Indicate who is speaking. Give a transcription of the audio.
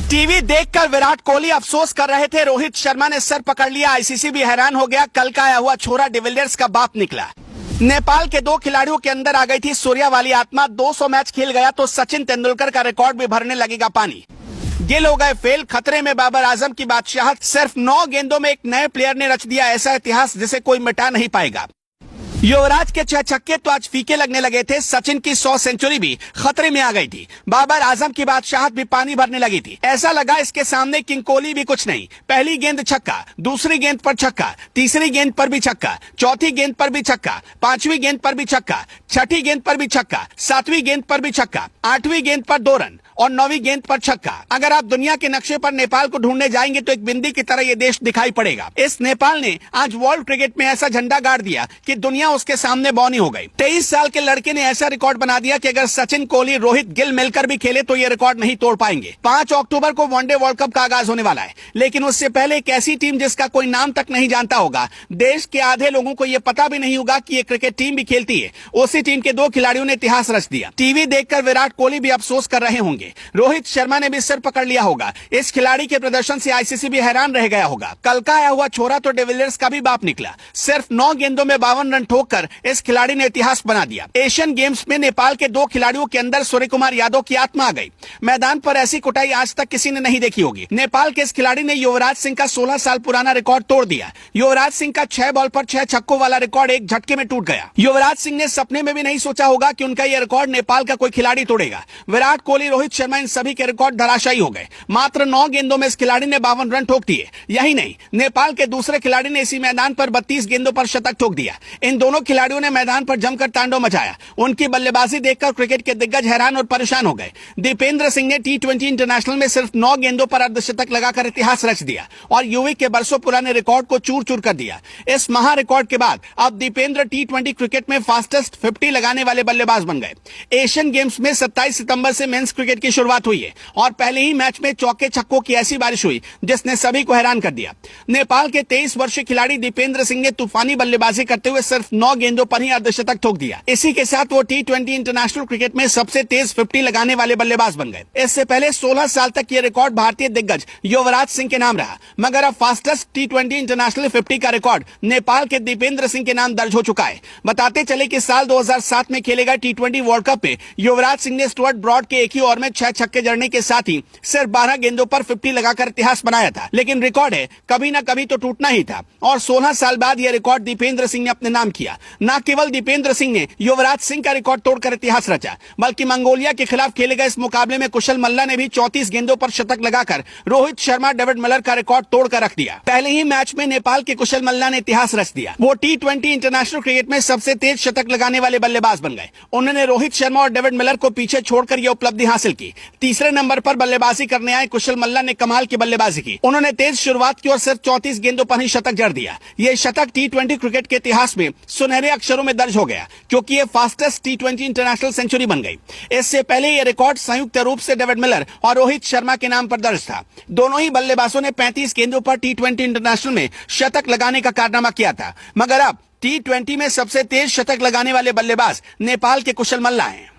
Speaker 1: TV देखकर विराट कोहली अफसोस कर रहे थे, रोहित शर्मा ने सर पकड़ लिया, आईसीसी भी हैरान हो गया, कल का आया हुआ छोरा डिविलियर्स का बाप निकला। नेपाल के दो खिलाड़ियों के अंदर आ गई थी सूर्या वाली आत्मा, 200 मैच खेल गया तो सचिन तेंदुलकर का रिकॉर्ड भी भरने लगेगा पानी। गिल हो गए फेल, खतरे में बाबर आजम की बादशाहत, सिर्फ 9 गेंदों में एक नए प्लेयर ने रच दिया ऐसा इतिहास जिसे कोई मिटा नहीं पाएगा। युवराज के 6 छक्के तो आज फीके लगने लगे थे, सचिन की 100 सेंचुरी भी खतरे में आ गई थी, बाबर आजम की बादशाहत भी पानी भरने लगी थी। ऐसा लगा इसके सामने किंग कोहली भी कुछ नहीं। पहली गेंद छक्का, दूसरी गेंद पर छक्का, तीसरी गेंद पर भी छक्का, चौथी गेंद पर भी छक्का, पांचवी गेंद पर भी छक्का, छठी गेंद पर भी छक्का, सातवीं गेंद पर भी छक्का, आठवीं गेंद पर 2 रन और 9वीं गेंद पर छक्का। अगर आप दुनिया के नक्शे पर नेपाल को ढूंढने जाएंगे तो एक बिंदी की तरह ये देश दिखाई पड़ेगा। इस नेपाल ने आज वर्ल्ड क्रिकेट में ऐसा झंडा गाड़ दिया कि दुनिया उसके सामने बौनी हो गई। 23 साल के लड़के ने ऐसा रिकॉर्ड बना दिया कि अगर सचिन, कोहली, रोहित, गिल मिलकर भी खेले तो ये रिकॉर्ड नहीं तोड़ पाएंगे। 5 अक्टूबर को वनडे वर्ल्ड कप का आगाज होने वाला है, लेकिन उससे पहले एक ऐसी टीम जिसका कोई नाम तक नहीं जानता होगा, देश के आधे लोगों को यह पता भी नहीं होगा कि ये क्रिकेट टीम भी खेलती है, उसी टीम के 2 खिलाड़ियों ने इतिहास रच दिया। टीवी देखकर विराट कोहली भी अफसोस कर रहे होंगे, रोहित शर्मा ने भी सिर पकड़ लिया होगा, इस खिलाड़ी के प्रदर्शन से आईसीसी भी हैरान रह गया होगा। कल का आया हुआ छोरा तो डिविलियर्स का भी बाप निकला, सिर्फ 9 गेंदों में 52 रन ठोककर इस खिलाड़ी ने इतिहास बना दिया। एशियन गेम्स में नेपाल के 2 खिलाड़ियों के अंदर सूर्य कुमार यादव की आत्मा आ गई। मैदान पर ऐसी कुटाई आज तक किसी ने नहीं देखी होगी। नेपाल के इस खिलाड़ी ने युवराज सिंह का 16 साल पुराना रिकॉर्ड तोड़ दिया। युवराज सिंह का 6 बॉल पर 6 छक्कों वाला रिकॉर्ड एक झटके में टूट गया। युवराज सिंह ने सपने में भी नहीं सोचा होगा कि उनका यह रिकॉर्ड नेपाल का कोई खिलाड़ी तोड़ेगा। विराट कोहली, रोहित शर्मा, इन सभी के रिकॉर्ड धराशायी हो गए। मात्र 9 गेंदों में इस खिलाड़ी ने 52 रन ठोक दिए। यही नहीं, नेपाल के दूसरे खिलाड़ी ने इसी मैदान पर 32 गेंदों पर शतक ठोक दिया। इन दोनों खिलाड़ियों ने मैदान पर जमकर तांडव मचाया। उनकी बल्लेबाजी देखकर क्रिकेट के दिग्गज हैरान और परेशान हो गए। दीपेंद्र सिंह ने T20 इंटरनेशनल में सिर्फ 9 गेंदों पर अर्धशतक लगाकर इतिहास रच दिया और यूवी के बरसों पुराने रिकॉर्ड को चूर चूर कर दिया। इस महा रिकॉर्ड के बाद अब दीपेंद्र T20 क्रिकेट में फास्टेस्ट 50 लगाने वाले बल्लेबाज बन गए। एशियन गेम्स में 27 सितंबर से मेंस क्रिकेट की शुरुआत हुई है और पहले ही मैच में चौके छक्कों की ऐसी बारिश हुई जिसने सभी को हैरान कर दिया। नेपाल के 23 वर्षीय खिलाड़ी दीपेंद्र सिंह ने तूफानी बल्लेबाजी करते हुए सिर्फ 9 गेंदों पर ही अर्धशतक ठोक दिया। इसी के साथ वो T20 इंटरनेशनल क्रिकेट में सबसे तेज 50 लगाने वाले बल्लेबाज बन गए। इससे पहले 16 साल तक ये रिकॉर्ड भारतीय दिग्गज युवराज सिंह के नाम रहा, मगर अब फास्टेस्ट T20 इंटरनेशनल 50 का रिकॉर्ड नेपाल के दीपेंद्र सिंह के नाम दर्ज हो चुका है। बताते चले कि साल 2007 में खेले गए T20 वर्ल्ड कप में युवराज सिंह ने स्टुअर्ट ब्रॉड के एक ही ओवर में 6 छक्के जड़ने के साथ ही सिर्फ 12 गेंदों पर 50 लगाकर इतिहास बनाया था। लेकिन रिकॉर्ड है, कभी ना कभी तो टूटना ही था और 16 साल बाद यह रिकॉर्ड दीपेंद्र सिंह ने अपने नाम किया। न केवल दीपेंद्र सिंह ने युवराज सिंह का रिकॉर्ड तोड़कर इतिहास रचा, बल्कि मंगोलिया के खिलाफ खेले गए इस मुकाबले में कुशल मल्ला ने भी 34 गेंदों पर शतक लगाकर रोहित शर्मा, डेविड मिलर का रिकॉर्ड तोड़कर रख दिया। पहले ही मैच में नेपाल के कुशल मल्ला ने इतिहास रच दिया। वो T20 इंटरनेशनल क्रिकेट में सबसे तेज शतक लगाने वाले बल्लेबाज बन गए। उन्होंने रोहित शर्मा और डेविड मिलर को पीछे छोड़कर यह उपलब्धि हासिल की। तीसरे नंबर पर बल्लेबाजी करने आए कुशल मल्ला ने कमाल की बल्लेबाजी की। उन्होंने तेज शुरुआत की और सिर्फ 34 गेंदों पर ही शतक जड़ दिया। यह शतक T20 क्रिकेट के इतिहास में सुनहरे अक्षरों में दर्ज हो गया, क्योंकि यह फास्टेस्ट T20 इंटरनेशनल सेंचुरी बन गई। इससे पहले यह रिकॉर्ड संयुक्त रूप से डेविड मिलर और रोहित शर्मा के नाम पर दर्ज था। दोनों ही बल्लेबाजों ने 35 गेंदों पर T20 इंटरनेशनल में शतक लगाने का कारनामा किया था, मगर अब T20 में सबसे तेज शतक लगाने वाले बल्लेबाज नेपाल के कुशल मल्ला हैं।